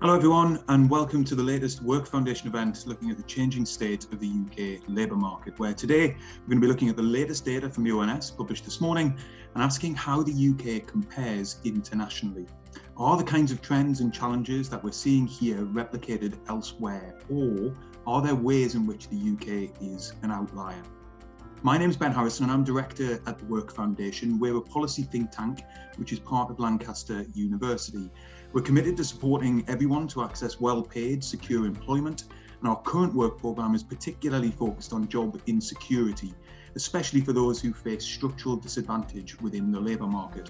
Hello everyone, and welcome to the latest Work Foundation event looking at the changing state of the UK labour market, where today we're going to be looking at the latest data from the ONS published this morning and asking how the UK compares internationally. Are the kinds of trends and challenges that we're seeing here replicated elsewhere, or are there ways in which the UK is an outlier? My name is Ben Harrison and I'm Director at the Work Foundation. We're a policy think tank which is part of Lancaster University. We're committed to supporting everyone to access well-paid, secure employment, and our current work programme is particularly focused on job insecurity, especially for those who face structural disadvantage within the labour market.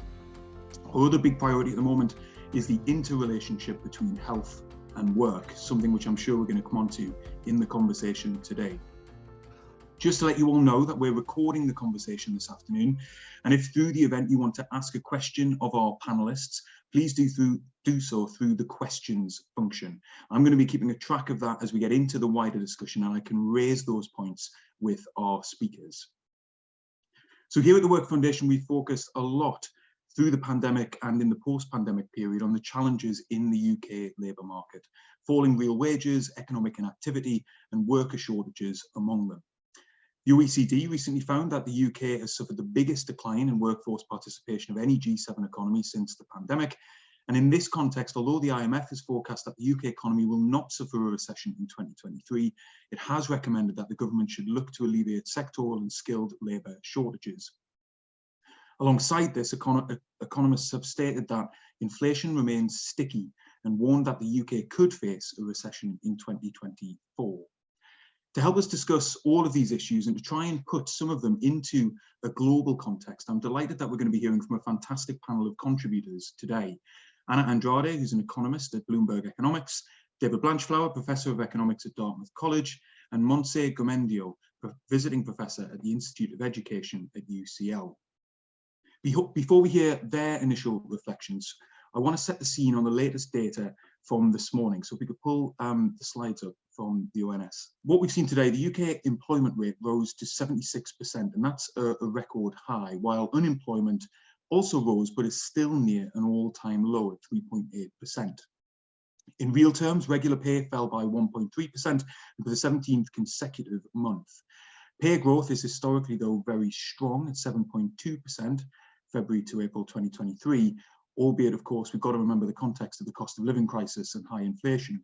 Our other big priority at the moment is the interrelationship between health and work, something which I'm sure we're going to come on to in the conversation today. Just to let you all know that we're recording the conversation this afternoon, and if through the event you want to ask a question of our panellists, please do so through the questions function. I'm going to be keeping a track of that as we get into the wider discussion, and I can raise those points with our speakers. So here at the Work Foundation, we focused a lot through the pandemic and in the post-pandemic period on the challenges in the UK labour market, falling real wages, economic inactivity, and worker shortages among them. The OECD recently found that the UK has suffered the biggest decline in workforce participation of any G7 economy since the pandemic. And in this context, although the IMF has forecast that the UK economy will not suffer a recession in 2023, it has recommended that the government should look to alleviate sectoral and skilled labour shortages. Alongside this, economists have stated that inflation remains sticky and warned that the UK could face a recession in 2024. To help us discuss all of these issues and to try and put some of them into a global context, I'm delighted that we're going to be hearing from a fantastic panel of contributors today. Andrade, who's an economist at Bloomberg Economics, David Blanchflower, Professor of Economics at Dartmouth College, and Montserrat Gomendio, Visiting Professor at the Institute of Education at UCL. Before we hear their initial reflections, I want to set the scene on the latest data from this morning. So if we could pull the slides up from the ONS. What we've seen today, the UK employment rate rose to 76%, and that's a record high, while unemployment also rose, but is still near an all-time low at 3.8%. In real terms, regular pay fell by 1.3% for the 17th consecutive month. Pay growth is historically, though, very strong at 7.2%, February to April 2023, albeit, of course, we've got to remember the context of the cost of living crisis and high inflation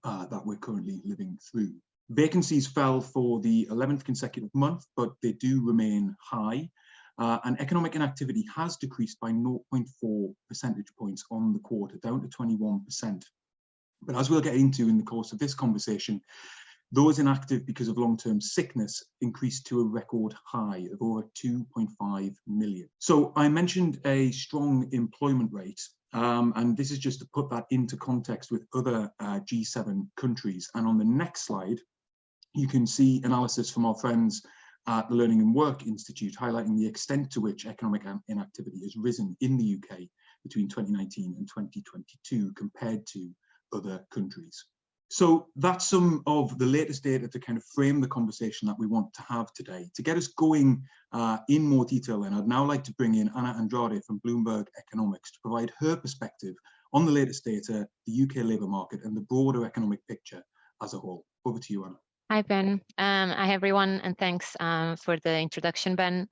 that we're currently living through. Vacancies fell for the 11th consecutive month, but they do remain high. And economic inactivity has decreased by 0.4 percentage points on the quarter, down to 21%. But as we'll get into in the course of this conversation, those inactive because of long-term sickness increased to a record high of over 2.5 million. So I mentioned a strong employment rate, and this is just to put that into context with other G7 countries. And on the next slide, you can see analysis from our friends at the Learning and Work Institute highlighting the extent to which economic inactivity has risen in the UK between 2019 and 2022 compared to other countries. So that's some of the latest data to kind of frame the conversation that we want to have today. To get us going in more detail, then I'd now like to bring in Andrade from Bloomberg Economics to provide her perspective on the latest data, the UK labour market, and the broader economic picture as a whole. Over to you, Anna. Hi, Ben. Hi, everyone, and thanks for the introduction, Ben.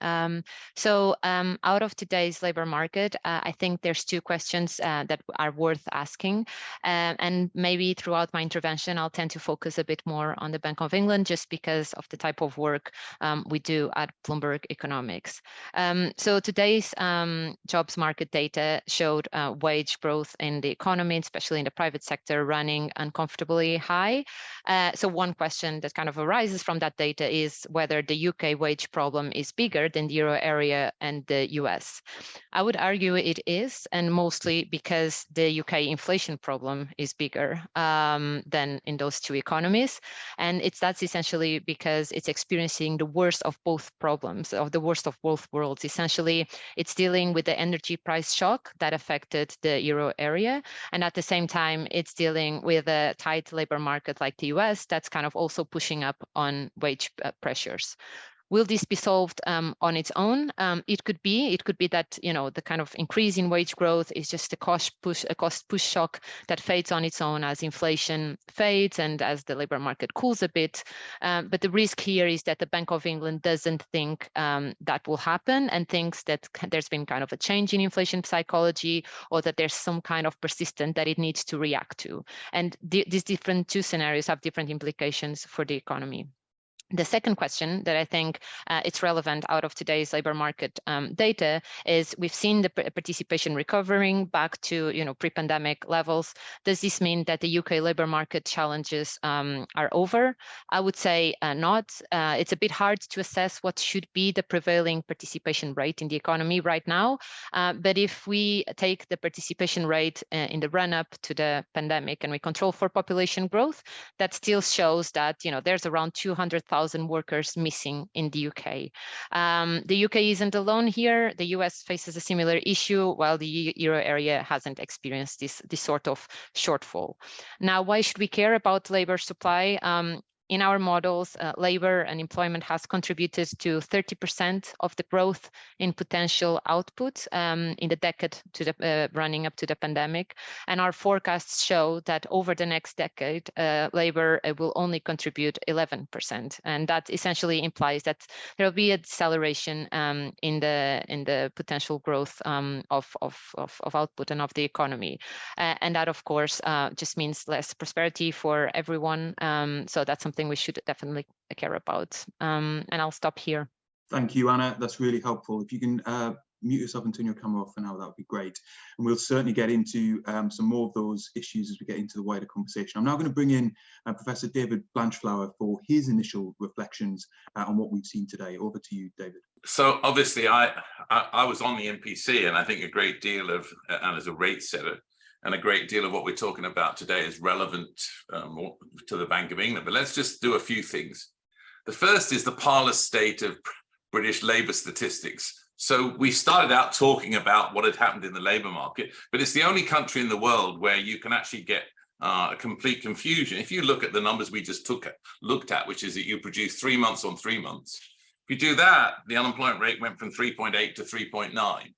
So out of today's labor market, I think there's two questions that are worth asking. And maybe throughout my intervention, I'll tend to focus a bit more on the Bank of England just because of the type of work we do at Bloomberg Economics. So today's jobs market data showed wage growth in the economy, especially in the private sector, running uncomfortably high. So one question that kind of arises from that data is whether the UK wage problem is bigger than the euro area and the US. I would argue it is, and mostly because the UK inflation problem is bigger than in those two economies. And that's essentially because it's experiencing the worst of both problems, of the worst of both worlds. Essentially, it's dealing with the energy price shock that affected the euro area. And at the same time, it's dealing with a tight labor market like the US that's kind of also pushing up on wage pressures. Will this be solved on its own? It could be that, you know, the kind of increase in wage growth is just a cost push shock that fades on its own as inflation fades and as the labor market cools a bit. But the risk here is that the Bank of England doesn't think that will happen and thinks that there's been kind of a change in inflation psychology, or that there's some kind of persistent that it needs to react to. And these different two scenarios have different implications for the economy. The second question that I think it's relevant out of today's labor market data is we've seen the participation recovering back to, you know, pre-pandemic levels. Does this mean that the UK labor market challenges are over? I would say not. It's a bit hard to assess what should be the prevailing participation rate in the economy right now. But if we take the participation rate in the run-up to the pandemic and we control for population growth, that still shows that, you know, there's around 200,000 workers missing in the UK. The UK isn't alone here. The US faces a similar issue, while the euro area hasn't experienced this sort of shortfall. Now, why should we care about labor supply? In our models, labor and employment has contributed to 30% of the growth in potential output in the decade to the running up to the pandemic. And our forecasts show that over the next decade, labor will only contribute 11%. And that essentially implies that there will be a deceleration in the potential growth of output and of the economy. And that, of course, just means less prosperity for everyone. So that's something we should definitely care about. And I'll stop here. Thank you, Anna. That's really helpful. If you can mute yourself and turn your camera off for now, that would be great. And we'll certainly get into some more of those issues as we get into the wider conversation. I'm now going to bring in Professor David Blanchflower for his initial reflections on what we've seen today. Over to you, David. So obviously, I was on the MPC, and I think a great deal of, and as a rate setter, and a great deal of what we're talking about today is relevant to the Bank of England. But let's just do a few things. The first is the parlous state of British labour statistics. So we started out talking about what had happened in the labour market, but it's the only country in the world where you can actually get a complete confusion. If you look at the numbers we just looked at, which is that you produce 3 months on 3 months. If you do that, the unemployment rate went from 3.8 to 3.9.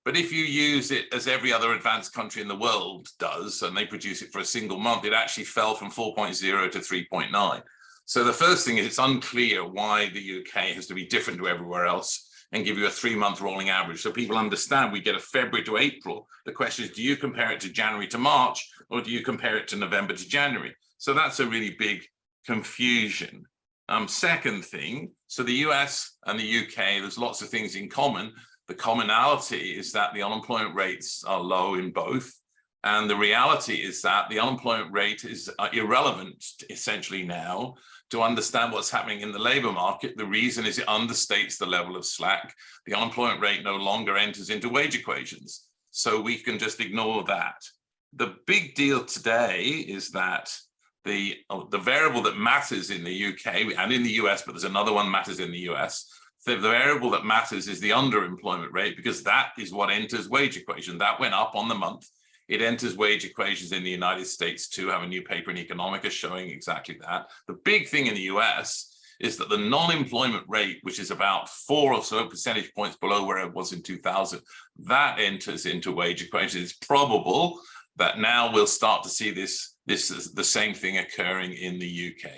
But if you use it as every other advanced country in the world does, and they produce it for a single month, it actually fell from 4.0 to 3.9. So the first thing is it's unclear why the UK has to be different to everywhere else and give you a 3-month rolling average. So people understand we get a February to April. The question is, do you compare it to January to March, or do you compare it to November to January? So that's a really big confusion. Second thing, so the US and the UK, there's lots of things in common. The commonality is that the unemployment rates are low in both. And the reality is that the unemployment rate is irrelevant essentially now to understand what's happening in the labor market. The reason is it understates the level of slack. The unemployment rate no longer enters into wage equations. So we can just ignore that. The big deal today is that the variable that matters in the UK and in the US, but there's another one matters in the US. The variable that matters is the underemployment rate, because that is what enters wage equation. That went up on the month. It enters wage equations in the United States too. I have a new paper in Economist showing exactly that. The big thing in the US is that the non-employment rate, which is about 4 or so percentage points below where it was in 2000, that enters into wage equations. It's probable that now we'll start to see this is the same thing occurring in the UK.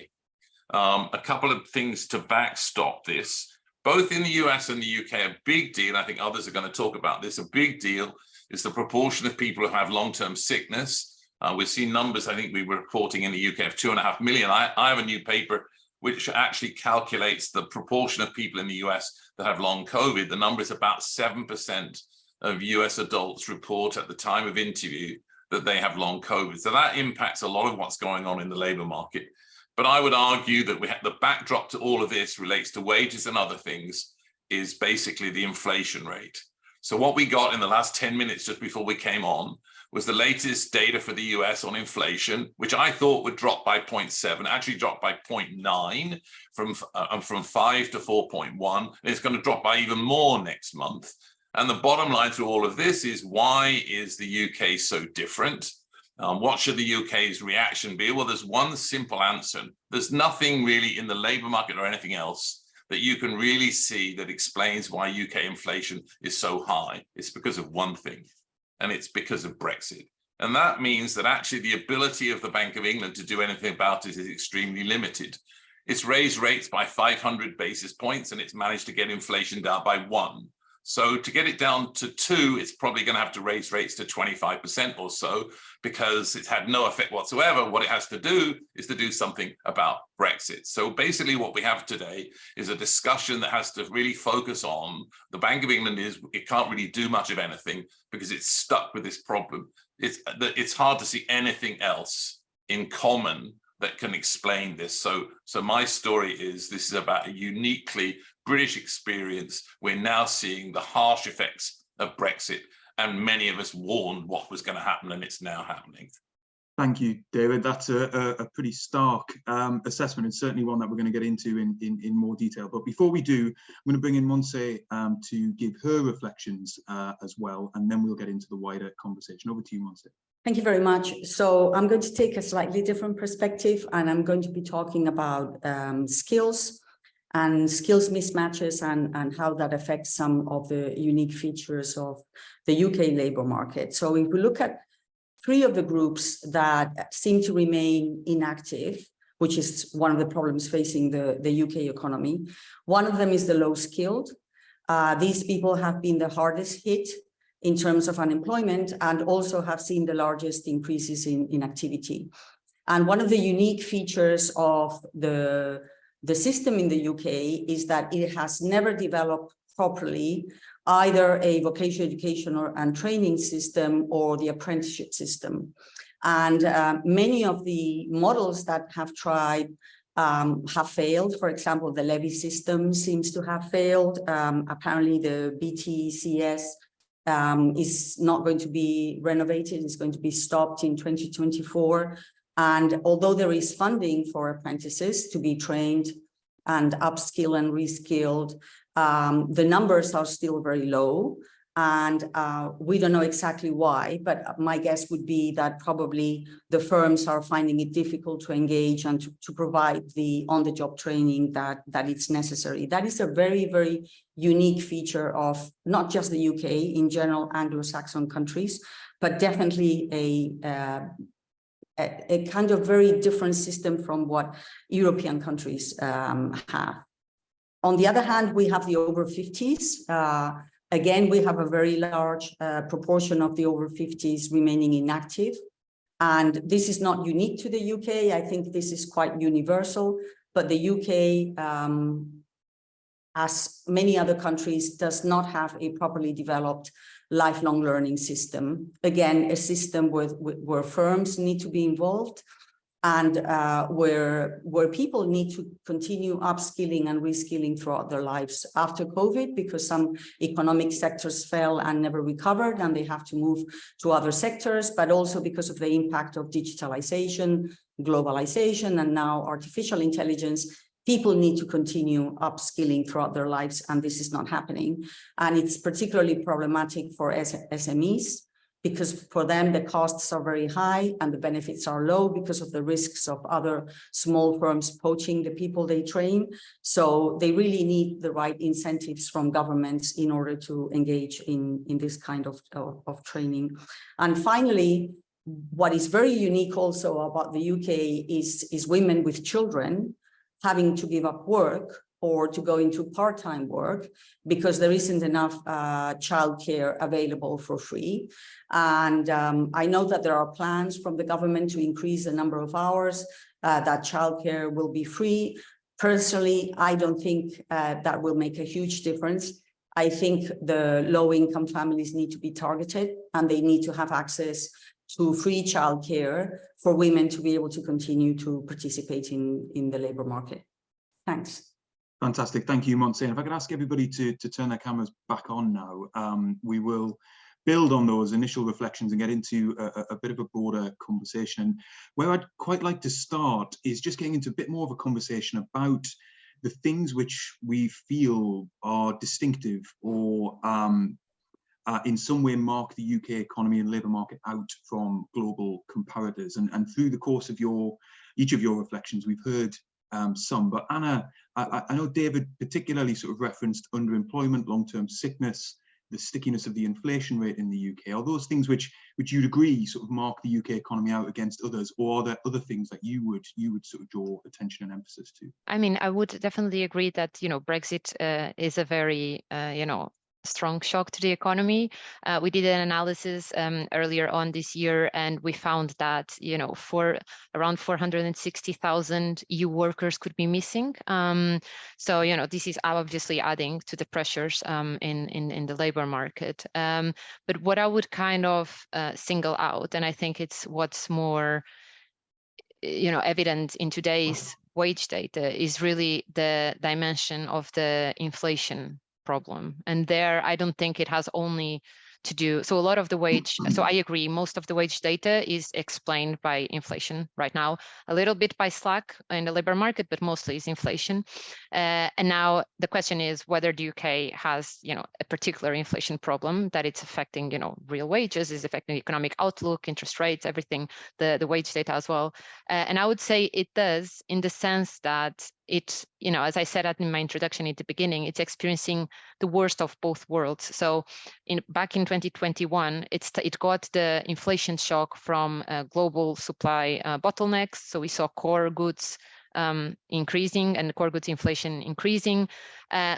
A couple of things to backstop this. Both in the US and the UK, a big deal, I think others are going to talk about this, a big deal is the proportion of people who have long-term sickness. We've seen numbers, I think we were reporting in the UK of 2.5 million. I have a new paper which actually calculates the proportion of people in the US that have long COVID. The number is about 7% of US adults report at the time of interview that they have long COVID. So that impacts a lot of what's going on in the labor market. But I would argue that the backdrop to all of this relates to wages and other things is basically the inflation rate. So what we got in the last 10 minutes just before we came on was the latest data for the US on inflation, which I thought would drop by 0.7, actually dropped by 0.9 from 5 to 4.1. And it's going to drop by even more next month. And the bottom line through all of this is, why is the UK so different? What should the UK's reaction be? Well, there's one simple answer. There's nothing really in the labor market or anything else that you can really see that explains why UK inflation is so high. It's because of one thing, and it's because of Brexit. And that means that actually the ability of the Bank of England to do anything about it is extremely limited. It's raised rates by 500 basis points, and it's managed to get inflation down by 1. So to get it down to 2, it's probably going to have to raise rates to 25% or so, because it's had no effect whatsoever. What it has to do is to do something about Brexit. So basically what we have today is a discussion that has to really focus on the Bank of England. It can't really do much of anything because it's stuck with this problem. It's hard to see anything else in common that can explain this. So my story is, this is about a uniquely British experience. We're now seeing the harsh effects of Brexit, and many of us warned what was going to happen, and it's now happening. Thank you, David. That's a pretty stark assessment, and certainly one that we're going to get into in more detail. But before we do, I'm going to bring in Montserrat to give her reflections as well, and then we'll get into the wider conversation. Over to you, Montserrat. Thank you very much. So I'm going to take a slightly different perspective, and I'm going to be talking about skills and skills mismatches and how that affects some of the unique features of the UK labour market. So if we look at 3 of the groups that seem to remain inactive, which is one of the problems facing the UK economy, one of them is the low skilled. These people have been the hardest hit in terms of unemployment, and also have seen the largest increases in activity. And one of the unique features of the system in the UK is that it has never developed properly either a vocational education and training system or the apprenticeship system. And many of the models that have tried have failed. For example, the levy system seems to have failed. Apparently the BTCS is not going to be renovated, it's going to be stopped in 2024. And although there is funding for apprentices to be trained and upskill and reskilled, the numbers are still very low. And we don't know exactly why, but my guess would be that probably the firms are finding it difficult to engage and to provide the on-the-job training that it's necessary. That is a very, very unique feature of not just the UK, in general Anglo-Saxon countries, but definitely a kind of very different system from what European countries have. On the other hand, we have the over 50s. Again, we have a very large proportion of the over 50s remaining inactive. And this is not unique to the UK. I think this is quite universal, but the UK, as many other countries, does not have a properly developed lifelong learning system. Again, a system where firms need to be involved, and where people need to continue upskilling and reskilling throughout their lives after COVID, because some economic sectors fell and never recovered and they have to move to other sectors, but also because of the impact of digitalization, globalization, and now artificial intelligence. People need to continue upskilling throughout their lives, and this is not happening. And it's particularly problematic for SMEs, because for them, the costs are very high and the benefits are low because of the risks of other small firms poaching the people they train. So they really need the right incentives from governments in order to engage in this kind of training. And finally, what is very unique also about the UK is women with children having to give up work or to go into part-time work because there isn't enough childcare available for free. And I know that there are plans from the government to increase the number of hours that childcare will be free. Personally, I don't think that will make a huge difference. I think the low-income families need to be targeted, and they need to have access to free childcare for women to be able to continue to participate in the labour market. Thanks. Fantastic. Thank you, Montserrat. If I could ask everybody to turn their cameras back on now, we will build on those initial reflections and get into a bit of a broader conversation. And where I'd quite like to start is just getting into a bit more of a conversation about the things which we feel are distinctive or in some way mark the UK economy and labour market out from global comparators. And through the course of each of your reflections, we've heard some, but Anna, I know David particularly sort of referenced underemployment, long-term sickness, the stickiness of the inflation rate in the UK. Are those things which you'd agree sort of mark the UK economy out against others, or are there other things that you would sort of draw attention and emphasis to? I mean, I would definitely agree that, Brexit is a very, strong shock to the economy. We did an analysis earlier on this year, and we found that, for around 460,000 EU workers could be missing. So, this is obviously adding to the pressures in the labor market. But what I would kind of single out, and I think it's what's more evident in today's wage data, is really the dimension of the inflation problem. And there, I don't think it has only to do, so a lot of the wage, so I agree, most of the wage data is explained by inflation right now, a little bit by slack in the labor market, but mostly is inflation. And now the question is whether the UK has, a particular inflation problem that it's affecting, real wages, is affecting the economic outlook, interest rates, everything, the wage data as well. And I would say it does, in the sense that it, as I said in my introduction at the beginning, it's experiencing the worst of both worlds. So back in 2021, it got the inflation shock from global supply bottlenecks. So we saw core goods increasing and core goods inflation increasing.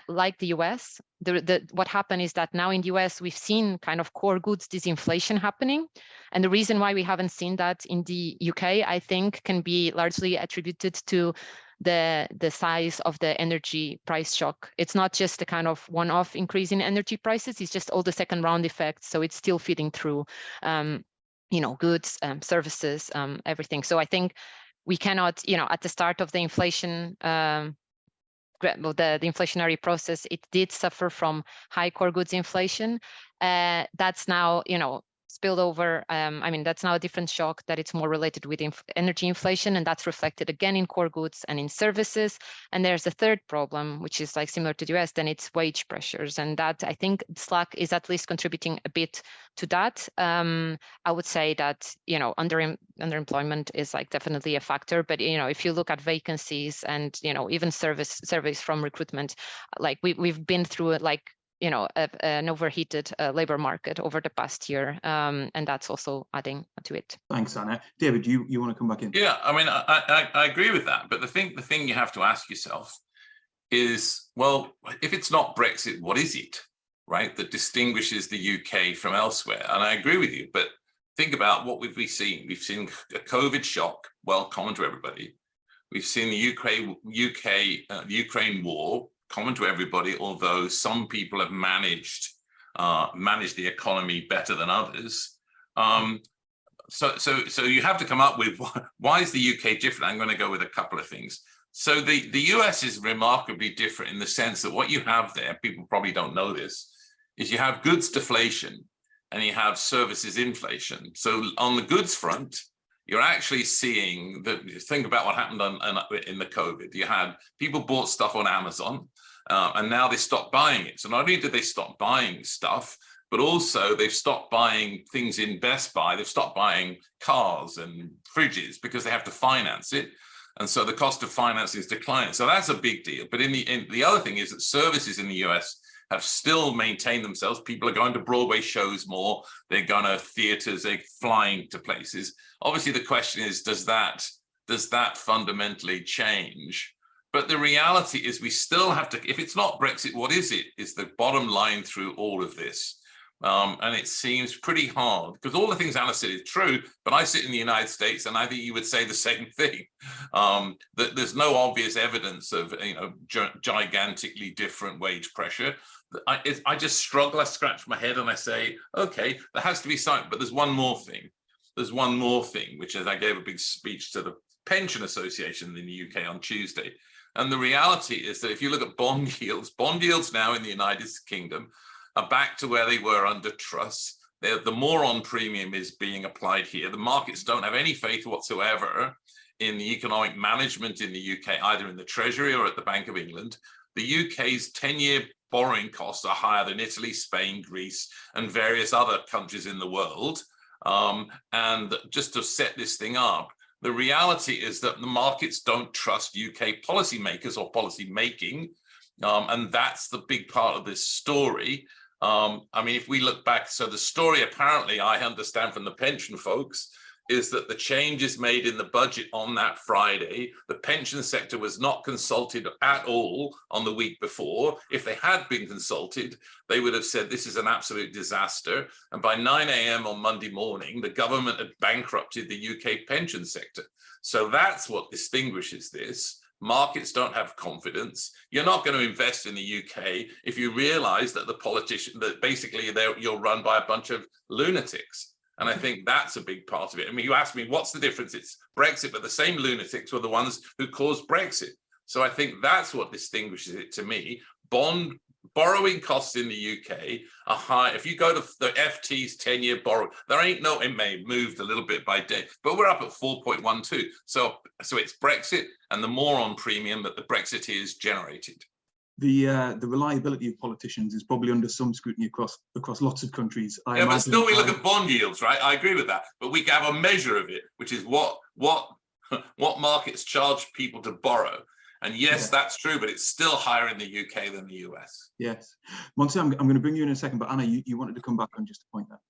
Like the US, what happened is that now in the US, we've seen kind of core goods disinflation happening. And the reason why we haven't seen that in the UK, I think, can be largely attributed to the size of the energy price shock. It's not just a kind of one-off increase in energy prices, it's just all the second round effects. So it's still feeding through, goods, services, everything. So I think we cannot, at the start of the inflation, the inflationary process, it did suffer from high core goods inflation. That's now, spilled over. I mean, that's now a different shock, that it's more related with energy inflation, and that's reflected again in core goods and in services. And there's a third problem, which is like similar to the US, then it's wage pressures. And that, I think, slack is at least contributing a bit to that. I would say that, underemployment is like definitely a factor, but, if you look at vacancies and, even surveys from recruitment, like we've been through an overheated labor market over the past year, and that's also adding to it. Thanks, Anna. David, you want to come back in? Yeah, I mean, I agree with that, but the thing you have to ask yourself is, well, if it's not Brexit, what is it, right, that distinguishes the UK from elsewhere? And I agree with you, but think about what we've seen. We've seen a COVID shock, well, common to everybody. We've seen the Ukraine war, common to everybody, although some people have managed the economy better than others. So you have to come up with, why is the UK different? I'm going to go with a couple of things. So the US is remarkably different in the sense that what you have there, people probably don't know this, is you have goods deflation and you have services inflation. So on the goods front, you're actually seeing that. Think about what happened in the COVID. You had people bought stuff on Amazon, and now they stopped buying it. So not only did they stop buying stuff, but also they've stopped buying things in Best Buy. They've stopped buying cars and fridges because they have to finance it. And so the cost of financing is declining. So that's a big deal. But the other thing is that services in the US have still maintained themselves. People are going to Broadway shows more. They're going to theaters. They're flying to places. Obviously, the question is, does that fundamentally change? But the reality is we still have to, if it's not Brexit, what is it? Is the bottom line through all of this. And it seems pretty hard, because all the things Anna said is true, but I sit in the United States and I think you would say the same thing. That there's no obvious evidence of gigantically different wage pressure. I just struggle, I scratch my head and I say, okay, there has to be something, but there's one more thing. There's one more thing, which is I gave a big speech to the Pension Association in the UK on Tuesday. And the reality is that if you look at bond yields now in the United Kingdom are back to where they were under Truss. The moron premium is being applied here. The markets don't have any faith whatsoever in the economic management in the UK, either in the Treasury or at the Bank of England. The UK's 10-year borrowing costs are higher than Italy, Spain, Greece, and various other countries in the world. And just to set this thing up, The reality is that the markets don't trust UK policymakers or policy making. And that's the big part of this story. I mean, if we look back, so the story apparently, I understand from the pension folks, is that the changes made in the budget on that Friday, the pension sector was not consulted at all on the week before. If they had been consulted, they would have said this is an absolute disaster. And by 9 a.m. on Monday morning, the government had bankrupted the UK pension sector. So that's what distinguishes this. Markets don't have confidence. You're not going to invest in the UK if you realize that the politician, that basically you're run by a bunch of lunatics. And I think that's a big part of it. I mean, you asked me, what's the difference? It's Brexit, but the same lunatics were the ones who caused Brexit. So I think that's what distinguishes it to me. Borrowing costs in the UK are high. If you go to the FT's 10-year borrow, there ain't no, it may have moved a little bit by day, but we're up at 4.12. So it's Brexit and the moron premium that the Brexiteers generated. The reliability of politicians is probably under some scrutiny across lots of countries. Yeah, but still we look at bond yields, right? I agree with that, but we have a measure of it, which is what markets charge people to borrow. And yes, that's true, but it's still higher in the UK than the US. Yes. Montserrat, I'm going to bring you in a second, but Anna, you wanted to come back on just a point there.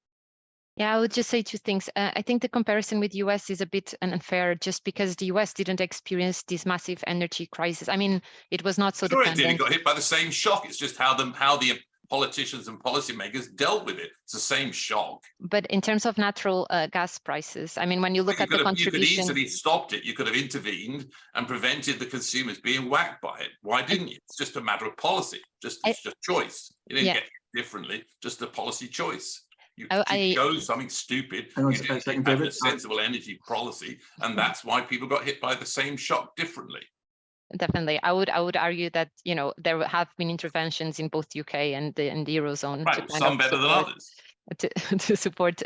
Yeah, I would just say two things. I think the comparison with the US is a bit unfair just because the US didn't experience this massive energy crisis. I mean, it was not so dependent. It did. It got hit by the same shock. It's just how the politicians and policymakers dealt with it. It's the same shock. But in terms of natural gas prices, I mean, when you look at the contribution, you could easily stopped it. You could have intervened and prevented the consumers being whacked by it. Why didn't you? It's just a matter of policy. It's just choice. You didn't get it differently. Just a policy choice. You chose something stupid. You didn't have a sensible energy policy, and that's why people got hit by the same shock differently. Definitely, I would argue that there have been interventions in both UK and the Eurozone. Right, some better than others. To support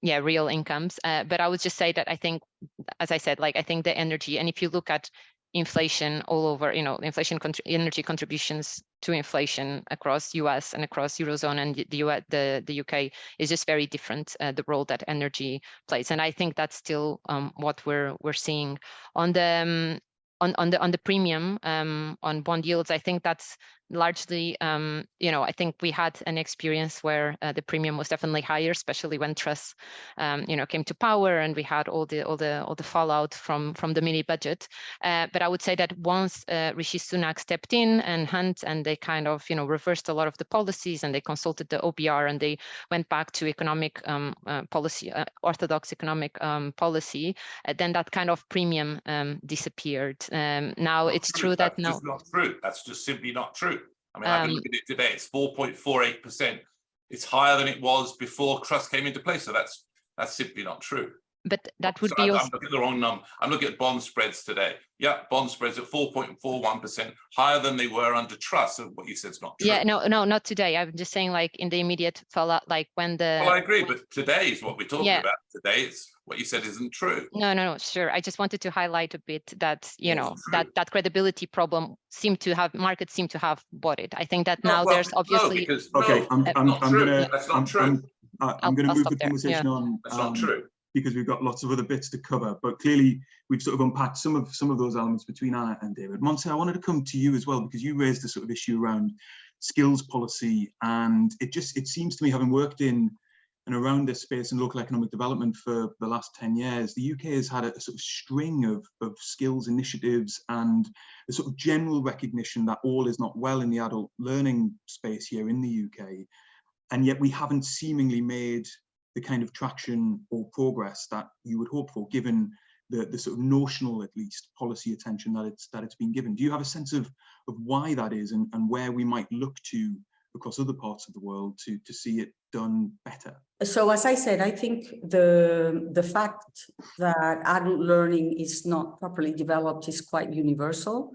real incomes. But I would just say that I think, as I said, I think the energy, and if you look at inflation all over, energy contributions to inflation across US and across Eurozone and the UK is just very different, the role that energy plays. And I think that's still what we're seeing on the premium on bond yields. I think that's largely, I think we had an experience where the premium was definitely higher, especially when Truss, came to power, and we had all the fallout from the mini budget. But I would say that once Rishi Sunak stepped in and they kind of, reversed a lot of the policies, and they consulted the OBR, and they went back to economic policy, orthodox economic policy, then that kind of premium disappeared. Now it's true that that's just not true. That's just simply not true. I mean, I can look at it today. It's 4.48%. It's higher than it was before Truss came into place. So that's simply not true. But that would be also... I'm looking at the wrong number. I'm looking at bond spreads today. Yeah, bond spreads at 4.41%, higher than they were under Truss. So what you said is not true. Yeah, no, not today. I'm just saying, in the immediate fallout, when the... Well, I agree, but today is what we're talking about. Today, it's what you said isn't true. No, sure. I just wanted to highlight a bit that, that credibility problem markets seem to have bought it. I think that now there's obviously... That's not true. I'm going to move the conversation on. That's not true. Because we've got lots of other bits to cover, but clearly we've sort of unpacked some of those elements between Anna and David. Montserrat, I wanted to come to you as well, because you raised the sort of issue around skills policy, and it seems to me, having worked in and around this space in local economic development for the last 10 years, the UK has had a sort of string of skills initiatives and a sort of general recognition that all is not well in the adult learning space here in the UK, and yet we haven't seemingly made the kind of traction or progress that you would hope for, given the sort of notional, at least, policy attention that it's been given. Do you have a sense of why that is, and where we might look to across other parts of the world to see it done better? So, as I said, I think the fact that adult learning is not properly developed is quite universal,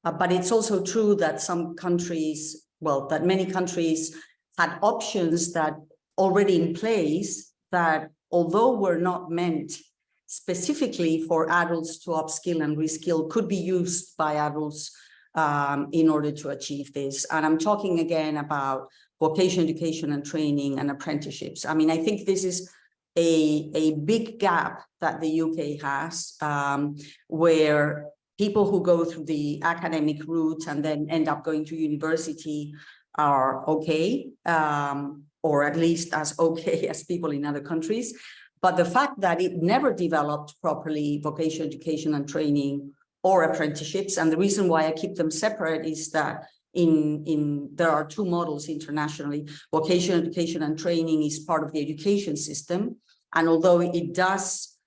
but it's also true that that many countries had options that already in place that, although were not meant specifically for adults to upskill and reskill, could be used by adults in order to achieve this. And I'm talking again about vocational education and training and apprenticeships. I mean, I think this is a big gap that the UK has, where people who go through the academic route and then end up going to university are okay, or at least as okay as people in other countries. But the fact that it never developed properly vocational education and training or apprenticeships, and the reason why I keep them separate is that there are two models internationally. Vocational education and training is part of the education system, and although it does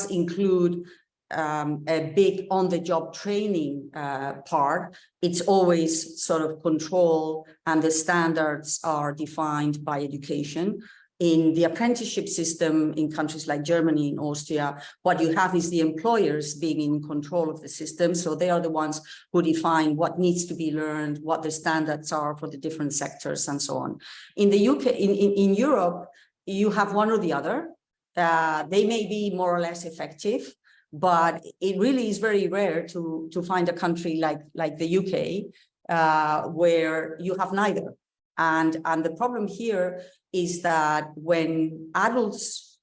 include a big on-the-job training part, it's always sort of controlled, and the standards are defined by education. In the apprenticeship system in countries like Germany and Austria, what you have is the employers being in control of the system. So they are the ones who define what needs to be learned, what the standards are for the different sectors, and so on. In the UK, in Europe, you have one or the other. They may be more or less effective, but it really is very rare to find a country like the UK where you have neither. And the problem here is that when adults,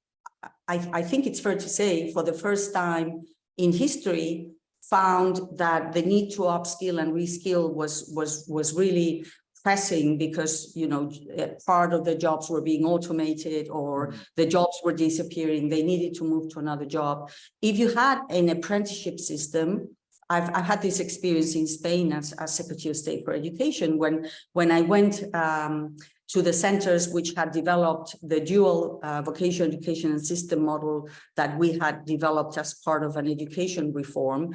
I think it's fair to say, for the first time in history, found that the need to upskill and reskill was really pressing because, you know, part of the jobs were being automated or the jobs were disappearing. They needed to move to another job. If you had an apprenticeship system, I've had this experience in Spain as Secretary of State for Education when I went to the centers which had developed the dual vocational education and system model that we had developed as part of an education reform.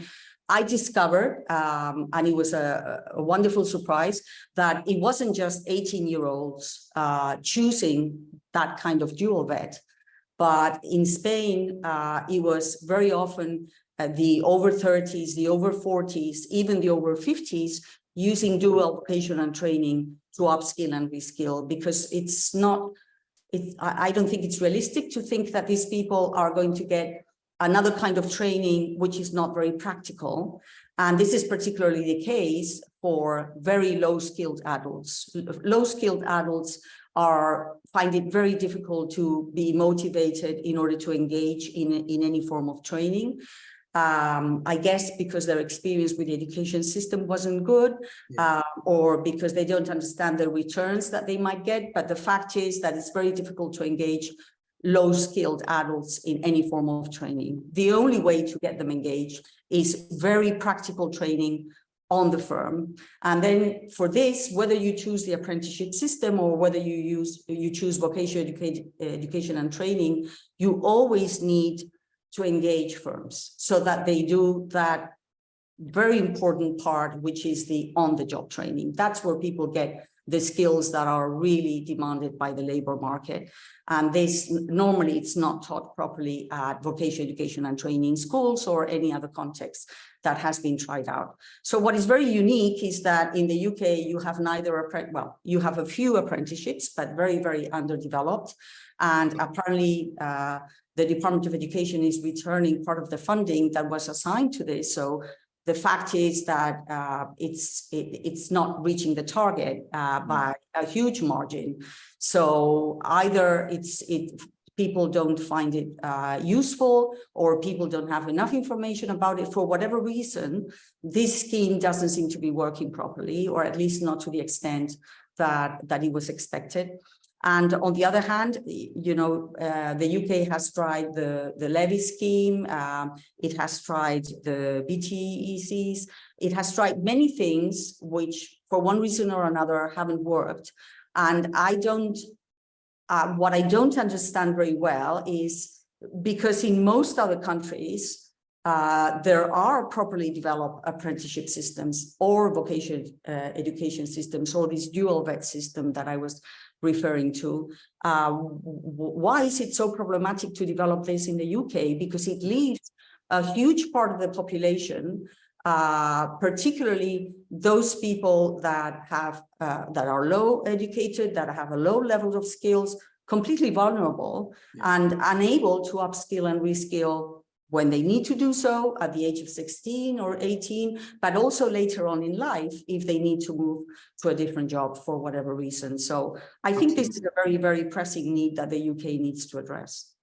I discovered, and it was a wonderful surprise, that it wasn't just 18-year-olds choosing that kind of dual vet, but in Spain, it was very often the over 30s, the over 40s, even the over 50s, using dual vocational and training to upskill and reskill, because it's not, I don't think it's realistic to think that these people are going to get another kind of training, which is not very practical. And this is particularly the case for very low-skilled adults. Low-skilled adults find it very difficult to be motivated in order to engage in any form of training. I guess because their experience with the education system wasn't good, or because they don't understand the returns that they might get. But the fact is that it's very difficult to engage low-skilled adults in any form of training. The only way to get them engaged is very practical training on the firm. And then for this, whether you choose the apprenticeship system or whether you choose vocational education and training, you always need to engage firms so that they do that very important part, which is the on-the-job training. That's where people get the skills that are really demanded by the labor market. And this, normally it's not taught properly at vocational education and training schools or any other context that has been tried out. So what is very unique is that in the UK, you have you have a few apprenticeships, but very, very underdeveloped. And apparently the Department of Education is returning part of the funding that was assigned to this. So the fact is that it's not reaching the target by a huge margin. So either people don't find it useful, or people don't have enough information about it. For whatever reason, this scheme doesn't seem to be working properly, or at least not to the extent that it was expected. And on the other hand, you know, the UK has tried the levy scheme. It has tried the BTECs. It has tried many things which, for one reason or another, haven't worked. And what I don't understand very well is because in most other countries, there are properly developed apprenticeship systems or vocational education systems, or this dual vet system that I was referring to. Why is it so problematic to develop this in the UK? Because it leaves a huge part of the population, particularly those people that are low educated, that have a low level of skills, completely vulnerable and unable to upskill and reskill when they need to do so at the age of 16 or 18, but also later on in life if they need to move to a different job for whatever reason. So I think this is a very, very pressing need that the UK needs to address.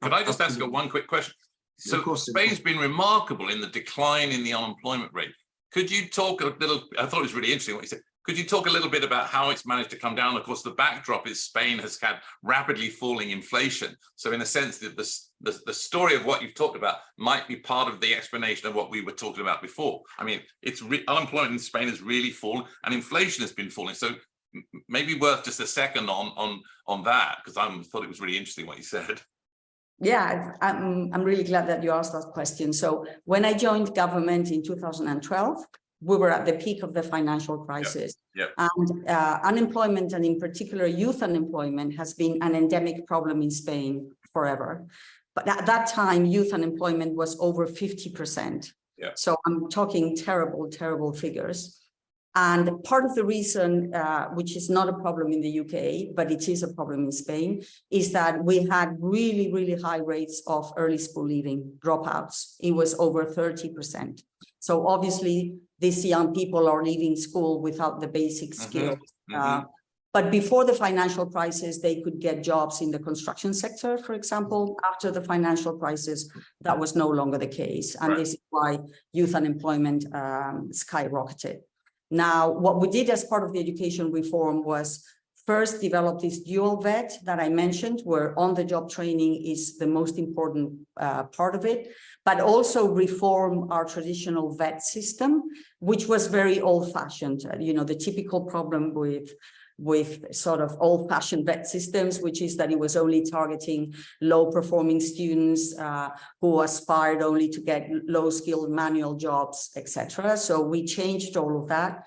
Could I just ask you one quick question? So Spain's been remarkable in the decline in the unemployment rate. Could you talk a little, I thought it was really interesting what you said. Could you talk a little bit about how it's managed to come down? Of course, the backdrop is Spain has had rapidly falling inflation. So in a sense, the story of what you've talked about might be part of the explanation of what we were talking about before. I mean, unemployment in Spain has really fallen and inflation has been falling. So maybe worth just a second on that, because I thought it was really interesting what you said. Yeah, I'm really glad that you asked that question. So when I joined government in 2012, we were at the peak of the financial crisis. And unemployment, and in particular youth unemployment, has been an endemic problem in Spain forever. But at that time, youth unemployment was over 50%. So I'm talking terrible, terrible figures. And part of the reason, which is not a problem in the UK, but it is a problem in Spain, is that we had really, really high rates of early school leaving, dropouts. It was over 30%. So obviously, these young people are leaving school without the basic skills. But before the financial crisis, they could get jobs in the construction sector, for example. After the financial crisis, that was no longer the case. And this is why youth unemployment skyrocketed. Now, what we did as part of the education reform was first develop this dual vet that I mentioned, where on-the-job training is the most important part of it, but also reform our traditional vet system, which was very old-fashioned. You know, the typical problem with sort of old-fashioned vet systems, which is that it was only targeting low-performing students who aspired only to get low-skilled manual jobs, etc. So we changed all of that.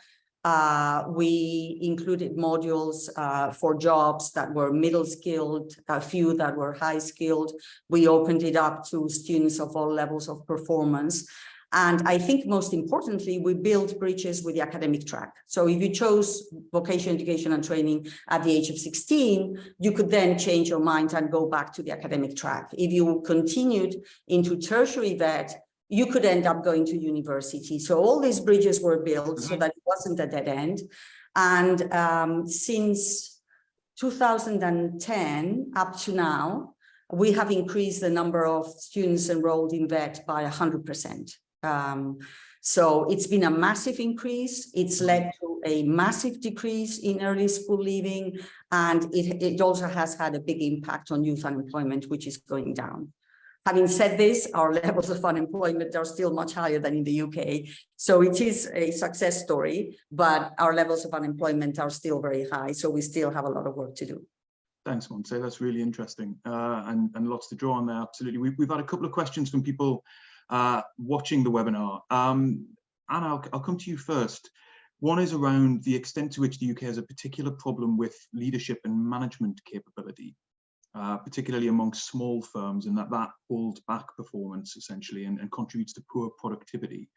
We included modules for jobs that were middle-skilled, a few that were high-skilled. We opened it up to students of all levels of performance. And I think most importantly, we built bridges with the academic track. So if you chose vocational education and training at the age of 16, you could then change your mind and go back to the academic track. If you continued into tertiary vet, you could end up going to university. So all these bridges were built so that it wasn't a dead end. And since 2010 up to now, we have increased the number of students enrolled in vet by 100%. So it's been a massive increase. It's led to a massive decrease in early school leaving, and it also has had a big impact on youth unemployment, which is going down. Having said this, our levels of unemployment are still much higher than in the UK. So it is a success story, but our levels of unemployment are still very high. So we still have a lot of work to do. Thanks, Montse. That's really interesting and lots to draw on there. Absolutely. We've had a couple of questions from people watching the webinar. Anna, I'll come to you first. One is around the extent to which the UK has a particular problem with leadership and management capability, particularly amongst small firms, and that holds back performance essentially and contributes to poor productivity.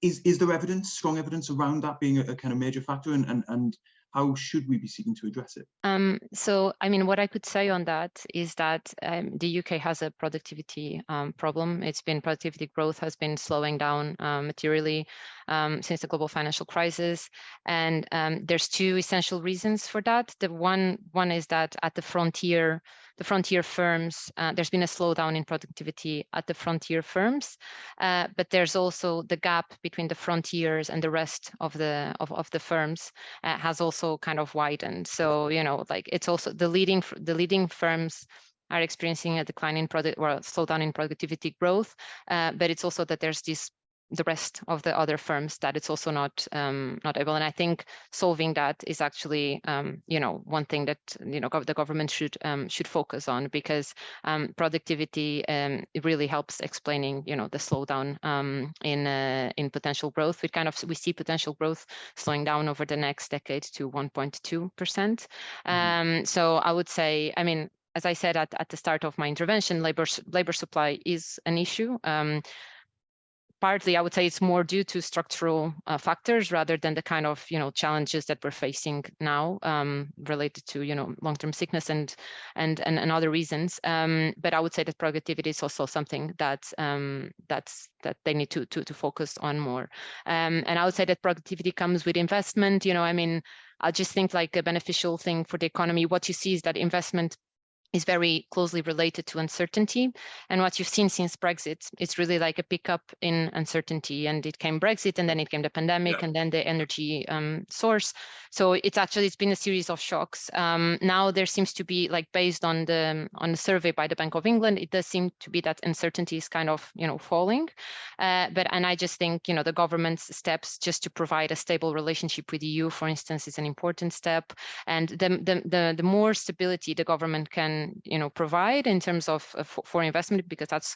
Is there evidence, strong evidence around that being a kind of major factor, and how should we be seeking to address it? So, I mean, what I could say on that is that the UK has a productivity problem. Productivity growth has been slowing down materially since the global financial crisis. And there's two essential reasons for that. The one is that at the frontier firms, there's been a slowdown in productivity at the frontier firms, but there's also the gap between the frontiers and the rest of the firms has also kind of widened. So, you know, like it's also the leading firms are experiencing a decline in slowdown in productivity growth, but it's also that there's the rest of the other firms that it's also not able. And I think solving that is actually, you know, one thing that, you know, the government should focus on, because productivity it really helps explaining, you know, the slowdown in potential growth. We see potential growth slowing down over the next decade to 1.2%. So I would say, I mean, as I said at the start of my intervention, labor supply is an issue. partly, I would say it's more due to structural factors rather than the kind of, challenges that we're facing now related to, long-term sickness and other reasons. But I would say that productivity is also something that they need to focus on more. And I would say that productivity comes with investment. I just think like a beneficial thing for the economy. What you see is that investment is very closely related to uncertainty. And what you've seen since Brexit, it's really like a pickup in uncertainty. And it came Brexit, and then it came the pandemic, and then the energy source. So it's been a series of shocks. Now there seems to be, like, based on the survey by the Bank of England, it does seem to be that uncertainty is kind of, falling. And I just think, the government's steps just to provide a stable relationship with the EU, for instance, is an important step. And the more stability the government can provide in terms of for investment, because that's,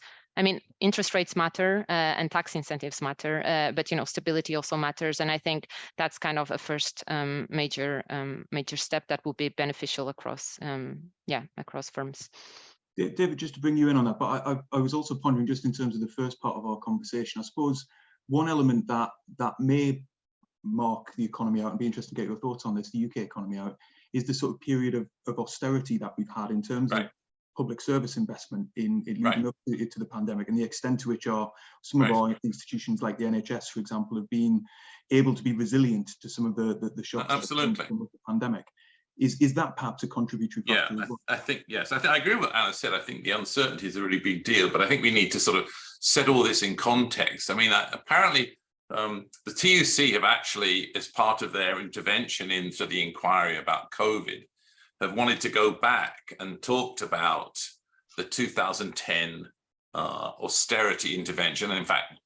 interest rates matter and tax incentives matter, but stability also matters. And I think that's kind of a first major step that will be beneficial across across firms. David, just to bring you in on that, but I was also pondering, just in terms of the first part of our conversation, I suppose one element that may mark the economy out, and be interested to get your thoughts on this, the UK economy out, is the sort of period of austerity that we've had in terms of public service investment in leading up to the pandemic, and the extent to which some of our institutions like the NHS, for example, have been able to be resilient to some of the shocks Absolutely. From the pandemic. Is that perhaps a contributory factor? Yeah, I think, yes. I agree with what Anna said. I think the uncertainty is a really big deal, but I think we need to sort of set all this in context. Apparently, the TUC have actually, as part of their intervention into the inquiry about COVID, have wanted to go back and talked about the 2010 austerity intervention. And in fact,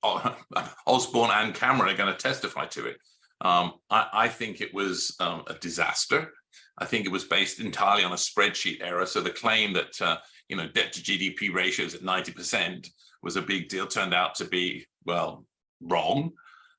Osborne and Cameron are going to testify to it. I think it was a disaster. I think it was based entirely on a spreadsheet error. So the claim that debt to GDP ratios at 90% was a big deal turned out to be, well, wrong.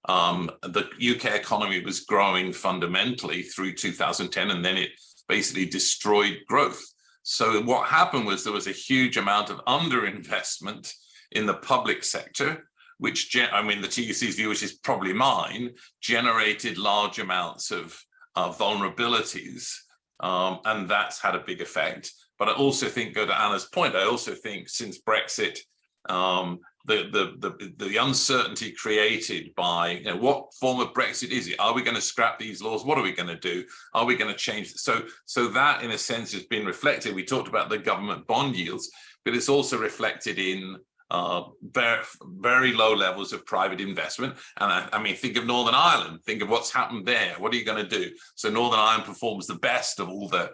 The UK economy was growing fundamentally through 2010, and then it basically destroyed growth. So what happened was there was a huge amount of underinvestment in the public sector, which, the TUC's view, which is probably mine, generated large amounts of vulnerabilities, and that's had a big effect. But I also think, go to Anna's point, I also think since Brexit, the uncertainty created by what form of Brexit is it? Are we going to scrap these laws? What are we going to do? Are we going to change? So that, in a sense, has been reflected. We talked about the government bond yields, but it's also reflected in very, very low levels of private investment. And think of Northern Ireland. Think of what's happened there. What are you going to do? So Northern Ireland performs the best of all the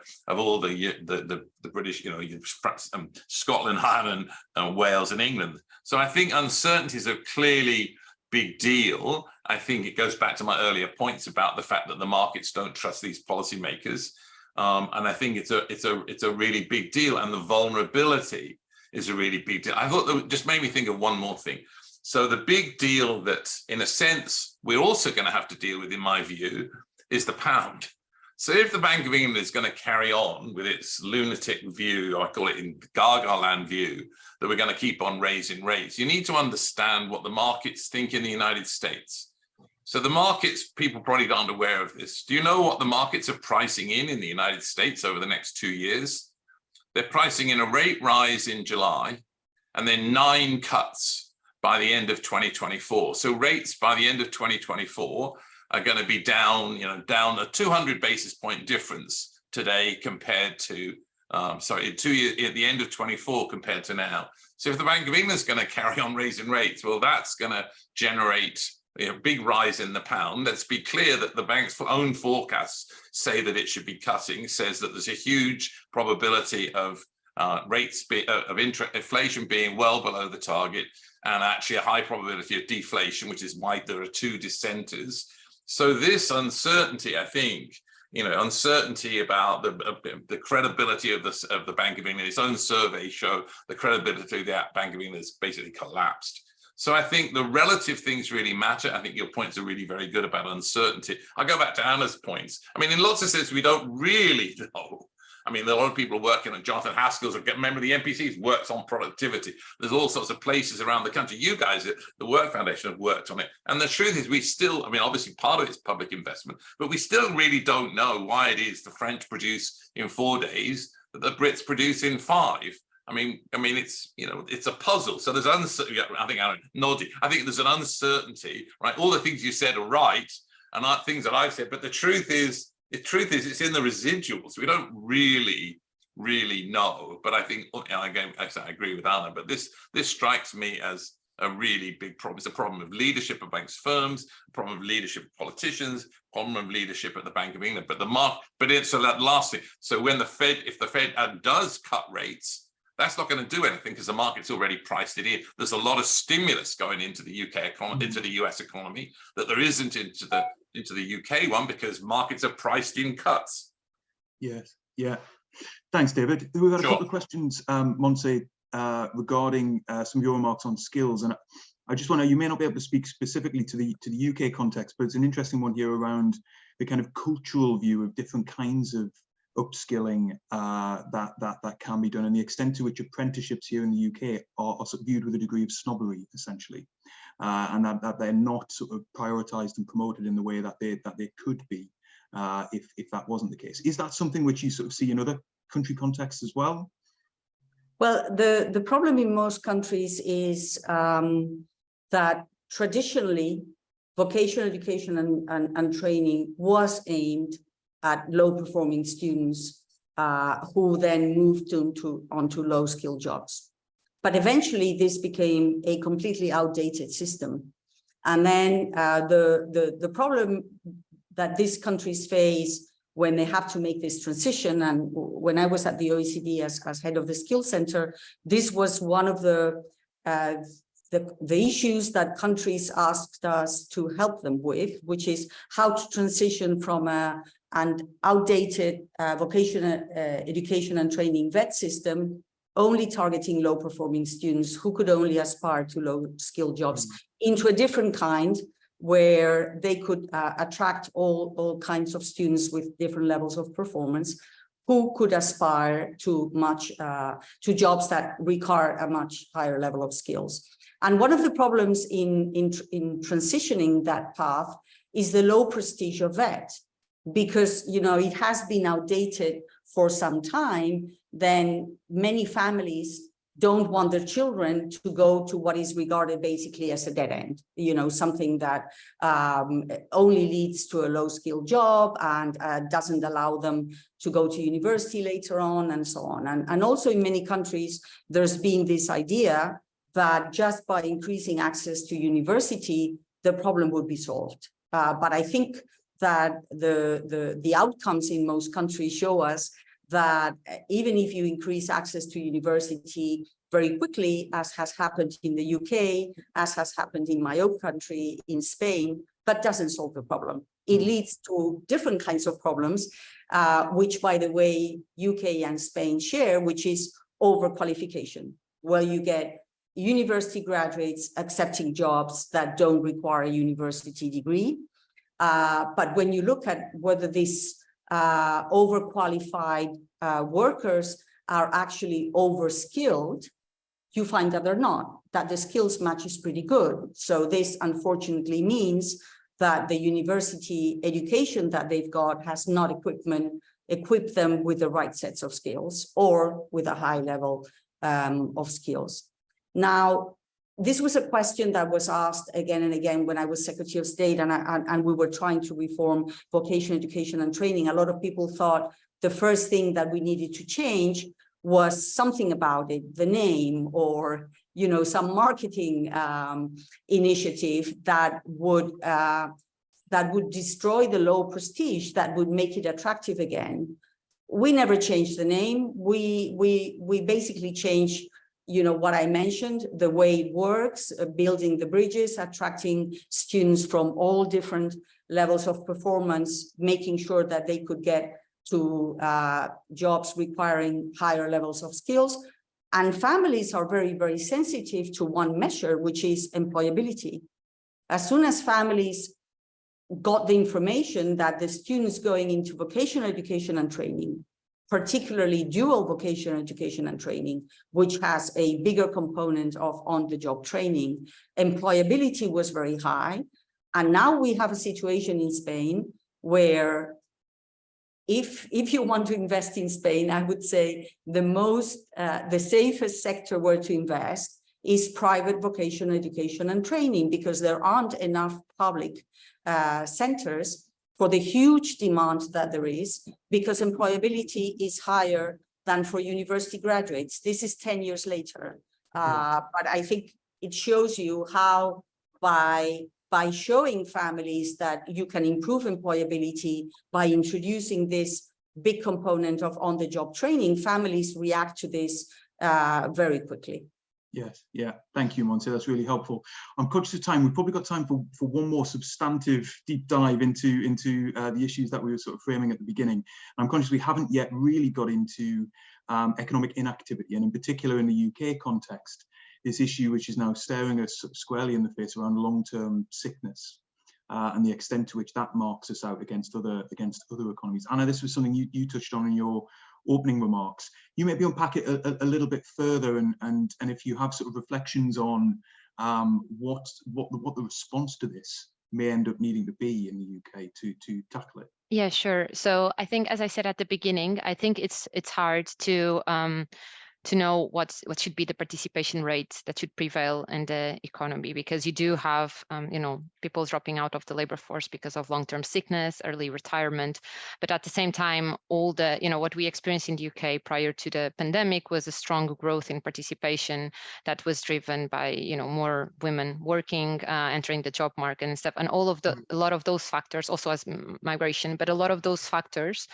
British, Scotland, Ireland, Wales, and England. So I think uncertainties are clearly big deal. I think it goes back to my earlier points about the fact that the markets don't trust these policymakers, and I think it's a really big deal. And the vulnerability is a really big deal. I thought that just made me think of one more thing. So the big deal that, in a sense, we're also going to have to deal with, in my view, is the pound. So if the Bank of England is going to carry on with its lunatic view, I call it in Gaga land view, that we're going to keep on raising rates, you need to understand what the markets think in the United States. So the markets, people probably aren't aware of this. Do you know what the markets are pricing in the United States over the next 2 years? They're pricing in a rate rise in July and then 9 cuts by the end of 2024. So rates by the end of 2024 are going to be down, down a 200 basis point difference today compared to, at the end of 24 compared to now. So if the Bank of England is going to carry on raising rates, well, that's going to generate a big rise in the pound. Let's be clear that the bank's own forecasts say that it should be cutting, says that there's a huge probability of inflation being well below the target, and actually a high probability of deflation, which is why there are 2 dissenters. So this uncertainty, I think, uncertainty about the credibility of the Bank of England, its own survey show the credibility of the Bank of England has basically collapsed. So I think the relative things really matter. I think your points are really very good about uncertainty. I'll go back to Anna's points. In lots of sense, we don't really know I mean, there are a lot of people working on Jonathan Haskell's, remember the NPCs, works on productivity. There's all sorts of places around the country. You guys at the Work Foundation have worked on it. And the truth is we still, I mean, obviously part of it's public investment, but we still really don't know why it is the French produce in 4 days that the Brits produce in 5. I mean, it's, you know, it's a puzzle. So there's uncertainty. I think Aaron nodded. I think there's an uncertainty, right? All the things you said are right, and things that I've said. But the truth is, it's in the residuals. We don't really know. But I think, again, I agree with Alan. But this strikes me as a really big problem. It's a problem of leadership amongst firms, a problem of leadership of politicians, problem of leadership at the Bank of England. But it's so that last thing. So when if the Fed does cut rates, that's not going to do anything because the market's already priced it in. There's a lot of stimulus going into the UK economy, into the US economy, that there isn't into the UK one because markets are priced in cuts. Yes, yeah. Thanks, David. We've got a couple of questions, Montse, regarding some of your remarks on skills, and I just want to. You may not be able to speak specifically to the UK context, but it's an interesting one here around the kind of cultural view of different kinds of upskilling that can be done, and the extent to which apprenticeships here in the UK are sort of viewed with a degree of snobbery, essentially, and that they're not sort of prioritised and promoted in the way that they could be if that wasn't the case. Is that something which you sort of see in other country contexts as well? Well, the problem in most countries is that traditionally vocational education and training was aimed at low-performing students who then moved onto low-skill jobs. But eventually, this became a completely outdated system. And then the problem that these countries face when they have to make this transition, and when I was at the OECD as head of the Skills Center, this was one of the issues that countries asked us to help them with, which is how to transition from an outdated vocational education and training VET system, only targeting low-performing students who could only aspire to low-skill jobs, into a different kind where they could attract all kinds of students with different levels of performance who could aspire to jobs that require a much higher level of skills. And one of the problems in transitioning that path is the low prestige of VET, because it has been outdated for some time. Then many families don't want their children to go to what is regarded basically as a dead end, something that only leads to a low-skill job and doesn't allow them to go to university later on, and so on. And also in many countries, there's been this idea that just by increasing access to university, the problem would be solved. But I think that the outcomes in most countries show us that even if you increase access to university very quickly, as has happened in the UK, as has happened in my own country, in Spain, that doesn't solve the problem. It leads to different kinds of problems, which, by the way, UK and Spain share, which is overqualification, where you get university graduates accepting jobs that don't require a university degree. But when you look at whether these overqualified workers are actually overskilled, you find that they're not, that the skills match is pretty good. So this unfortunately means that the university education that they've got has not equipped them with the right sets of skills or with a high level of skills. Now, this was a question that was asked again and again when I was Secretary of State and we were trying to reform vocational education and training. A lot of people thought the first thing that we needed to change was something about it, the name, or some marketing initiative that would destroy the low prestige, that would make it attractive again. We never changed the name. We basically changed what I mentioned, the way it works, building the bridges, attracting students from all different levels of performance, making sure that they could get to jobs requiring higher levels of skills. And families are very, very sensitive to one measure, which is employability. As soon as families got the information that the students going into vocational education and training particularly dual vocational education and training, which has a bigger component of on-the-job training, employability was very high. And now we have a situation in Spain where if you want to invest in Spain, I would say the safest sector where to invest is private vocational education and training, because there aren't enough public centers for the huge demand that there is, because employability is higher than for university graduates. This is 10 years later. But I think it shows you how by showing families that you can improve employability by introducing this big component of on-the-job training, families react to this very quickly. Yes, yeah, thank you, Montse. That's really helpful. I'm conscious of time. We've probably got time for one more substantive deep dive into the issues that we were sort of framing at the beginning. I'm conscious we haven't yet really got into economic inactivity, and in particular in the UK context, this issue which is now staring us squarely in the face around long-term sickness and the extent to which that marks us out against other economies. Anna, this was something you touched on in your opening remarks. You maybe unpack it a little bit further, and if you have sort of reflections on what the response to this may end up needing to be in the UK to tackle it. Yeah, sure. So I think, as I said at the beginning, I think it's hard to know what should be the participation rate that should prevail in the economy, because you do have people dropping out of the labor force because of long-term sickness, early retirement, but at the same time, all the what we experienced in the UK prior to the pandemic was a strong growth in participation that was driven by more women working, entering the job market and stuff, and a lot of those factors, also as migration, but a lot of those factors